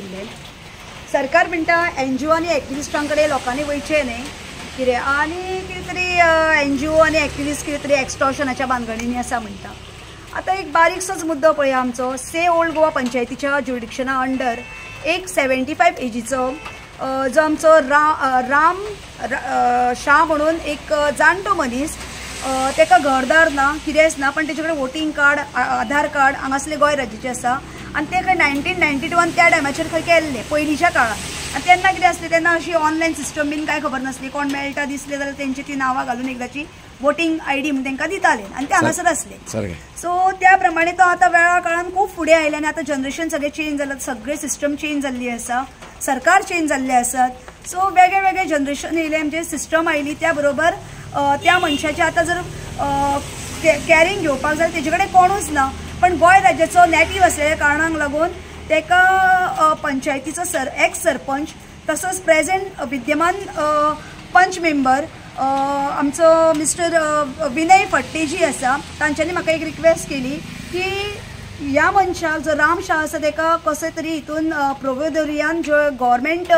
दिले. सरकार म्हणटा NGO आनी एक्टिविस्टां कडेन लोकांनी वयचें न्ही कितें आनी कितें तरी NGO आनी एक्टिविस्ट कितें तरी एक्सटॉर्शनाच्या भानगडींनी आसा म्हणटा. आतां एक बारीकसोच मुद्दो पळया आमचो से ओल्ड गोवा पंचायतीच्या ज्युरिडिक्शना अंडर एक 75 एजीचो जो आमचो राम शाह म्हणून एक जाणटो मनीस तेका घरदार ना कितेंच ना पण तेजे कडेन वोटींग कार्ड आधार कार्ड हांगासले गोंय राज्याचे आसा आनी ते खंय 1992 त्या टायमाचेर खंय केल्ले पयलींच्या काळात आनी तेन्ना कितें आसलें तेन्ना अशी ऑनलायन सिस्टम बीन कांय खबर नासली कोण मेळटा दिसले जाल्यार तेंची ती नांवां घालून एकदाची वोटींग ID म्हणून तांकां दिताले आनी ते हांगासर आसले. सो त्या प्रमाणे तो आतां वेळा काळान खूब फुडें आयले आनी आतां जनरेशन सगळें चेंज जालां सगळे सिस्टम चेंज जाल्ली आसा सरकार चेंज जाल्ले आसात. सो वेगळे वेगळे जनरेशन येयले म्हणजे सिस्टम आयली त्या बरोबर त्या मनशाचे आतां जर कॅरिंग घेवपाक जाय तेजे कडेन कोणूच ना पण गोंय राज्याचो नेटिव्ह आसलेल्या कारणाक लागून तेका पंचायतीचो एक्स सरपंच तसोच प्रेझेंट विद्यमान पंच मेंबर आमचो मिस्टर विनय फट्टे जी आसा तांच्यांनी म्हाका एक रिक्वेस्ट केली की ह्या मनशाक जो राम शाह आसा तेका कशें तरी हितून प्रोविडोरियान जो गव्हर्मेंट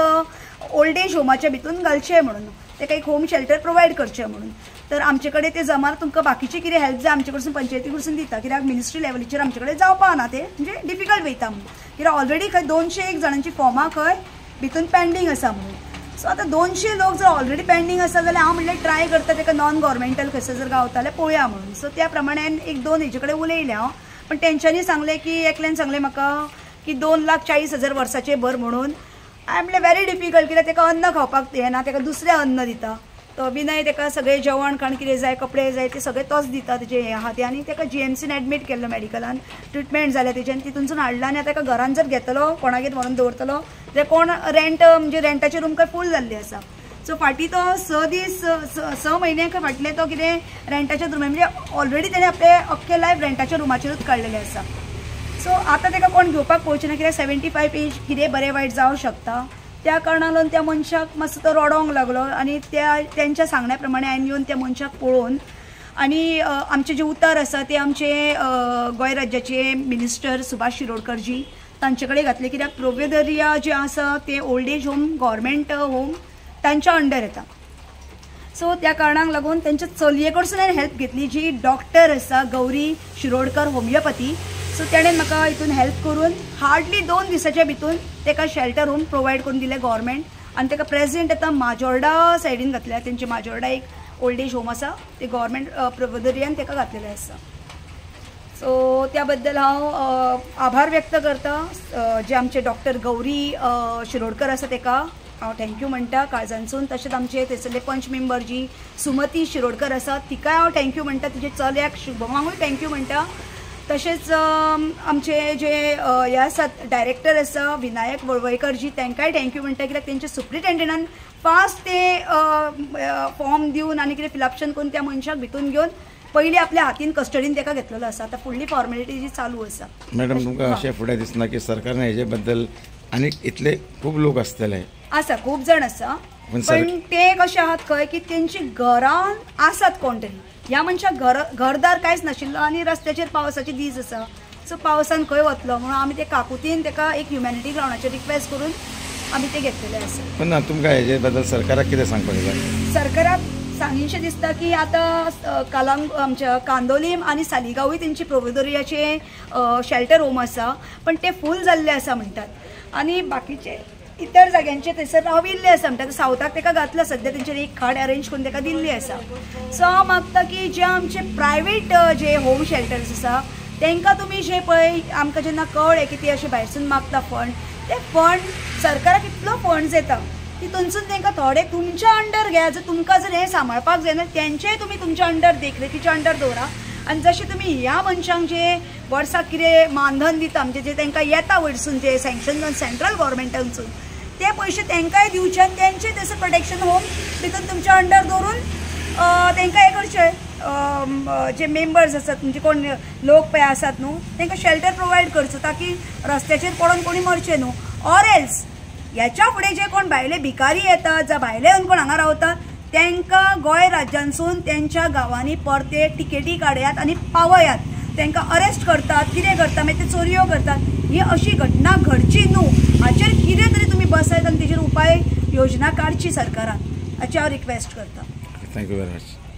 ओल्ड एज होमाच्या भितून घालचें म्हणून तेका एक होम शेल्टर प्रोवायड करचें म्हणून. तर आमचे कडेन ते जमार तुमकां बाकीची कितें हेल्प जाय आमचे कडसून पंचायती कडसून दिता कित्याक मिनिस्ट्री लेवलीचेर आमचे कडेन जावपा ना ते म्हणजे डिफिकल्ट वयता म्हणून कित्याक ऑलरेडी खंय 201 जाणांची फॉर्मां खंय भितून पेंडींग आसा म्हणून. सो आतां 200 लोक जर ऑलरेडी पेंडींग आसा जाल्यार हांव म्हणलें ट्राय करता तेका नॉन गव्हर्मेंटल खंयसर जर गावता जाल्यार पळोवया म्हणून. सो त्या प्रमाणे एक दोन हेजे कडेन उलयलें हांव पण तेंच्यांनी सांगलें की एकल्यान सांगलें म्हाका की 2,40,000 वर्साचे भर म्हणून. हांवें म्हणलें व्हेरी डिफिकल्ट कित्याक तेका अन्न खावपाक येना तेका दुसरें अन्न दिता तो विनय तेका सगळें जेवण खाण कितें जाय कपडे जाय ते सगळें तोच दिता तेजे हें आहा तें आनी तेका GMCन एडमीट केल्लो मेडिकलान ट्रिटमेंट जालें तेजें आनी तितूनसून हाडला आनी तेका घरान जर घेतलो कोणागेर व्हरून दवरतलो जाल्यार कोण रेंट म्हणजे रेंटाचे रूम खंय फूल जाल्ले आसा. सो फाटीं तो 6 म्हयने फाटले तो कितें रेंटाच्या रुमान म्हणजे ऑलरेडी तेणें आपले अख्खे लायफ रेंटाच्या रुमाचेरूच काडलेले आसा. सो आतां तेका कोण घेवपाक पळोवचें ना कित्याक 75 एज कितें बरें वायट जावं शकता त्या कारणान लागून त्या मनशाक मातसो तो रडोंक लागलो आनी तेंच्या सांगण्या प्रमाणे हांवें येवन त्या मनशाक पळोवन आनी आमचे जे उतर आसा ते आमचे गोंय राज्याचे मिनिस्टर सुभाष शिरोडकर जी तांचे कडेन घातले कित्याक प्रोविडोरिया जे आसा ते old age home government home तांच्या अंडर येता. सो त्या कारणाक लागून तेंच्या चलये कडसून हांवें हेल्प घेतली जी डॉक्टर आसा गौरी शिरोडकर होमिओपॅथी. सो तेणें म्हाका हितून हेल्प करून हार्डली 2 दिसाच्या भितून तेका शेल्टर होम प्रोवायड करून दिले गव्हर्मेंट आनी तेका प्रेझेंट आतां माजोर्डा सायडीन घातल्या तेंचे माजोर्डा एक ओल्ड एज होम आसा ते गव्हर्मेंट प्रोविडोरियान तेका घातलेले आसा. सो त्या बद्दल हांव आभार व्यक्त करता जे आमचे डॉक्टर गौरी शिरोडकर आसा तेका हांव थँक्यू म्हणटा काळजांसून. तशेंच आमचे थंयसरले पंच मेंबर जी सुमती शिरोडकर आसा तिकाय हांव थँक्यू म्हणटा तिचे चल्याक शुभमांकूय थँक्यू म्हणटा. तशेंच आमचे जे हे आसात डायरेक्टर आसा विनायक वळवयकर जी तांकांय थँक्यू म्हणटा कित्याक तेंचे सुप्रिटेंडंटान फास्ट ते फॉर्म दिवन आनी कितें फिलअप्शन करून त्या मनशाक भितून घेवन पयलीं आपल्या हातीन कस्टडीन तेका घेतलेलो आसा. आतां फुडली फॉर्मेलिटी जी चालू आसा. मॅडम तुमकां अशें फुडें दिसना की सरकारान हेजे बद्दल आनी इतले खूब लोक आसतले आसा खूब जाण आसा पण ते कशें आहात खंय की तेंची घरान आसात कोण तरी ह्या मनशाक घरदार कांयच नाशिल्लो आनी रस्त्याचेर पावसाचे दीस आसा. सो पावसान खंय वतलो म्हणून आमी ते काकुतीन तेका एक ह्युमॅनिटी ग्रावंडाचेर रिक्वेस्ट करून आमी ते घेतलेले आसा. पण तुमकां हेजे बद्दल सरकाराक कितें सांगपाक जाय? सरकाराक सांगिनशें दिसता की आतां आमच्या कांदोलीम आनी सालिगांवूय तेंची प्रोविडोरियाचे शेल्टर होम आसा पण ते फूल जाल्ले आसा म्हणटात आनी बाकीचे इतर जाग्यांचे थंयसर राविल्ले आसा म्हणटा सावथाक तेका घातला सद्या तेंचेर एक खाट अरेंज करून तेका दिल्ली आसा. सो हांव मागता की जे आमचे प्रायवेट जे होम शेल्टर्स आसा तांकां तुमी जे पळय आमकां जेन्ना कळ्ळें की ती अशें भायरसून मागता फंड ते फंड सरकाराक इतलो फंड्स येता तितूनसून तांकां थोडे तुमच्या अंडर घ्या जर तुमकां जर हें सांबाळपाक जायना तेंचेय तुमी तुमच्या अंडर देखरेखीच्या अंडर दवरा आनी जशें तुमी ह्या मनशांक जे वर्साक कितें मानधन दिता म्हणजे जे तांकां येता वयरसून जे सँक्शन जावन सेंट्रल गव्हर्मेंटानसून ते पयशे तांकांय दिवचे आनी तेंचे थंयसर प्रोटेक्शन होम भितून तुमच्या अंडर दवरून तांकां हें करचें जे मेंबर्स आसात म्हणजे कोण लोक पळय आसात न्हू तांकां शेल्टर प्रोवायड करचो ताकी रस्त्याचेर पडून कोणी मरचे न्हू. ऑर एल्स ह्याच्या फुडें जे कोण भायले भिकारी येतात जावं भायले येवन कोण हांगा रावतात तांकां गोंय राज्यांसून तेंच्या गांवांनी परते टिकेटी काडयात आनी पावयात. तांकां अरेस्ट करतात कितें करतात मागीर ते चोरयो करतात ही अशी घटना घडची न्हू हाचेर आसात आनी तेजेर उपाय योजना काडची सरकारान हाची हांव रिक्वेस्ट करता. Thank you very much.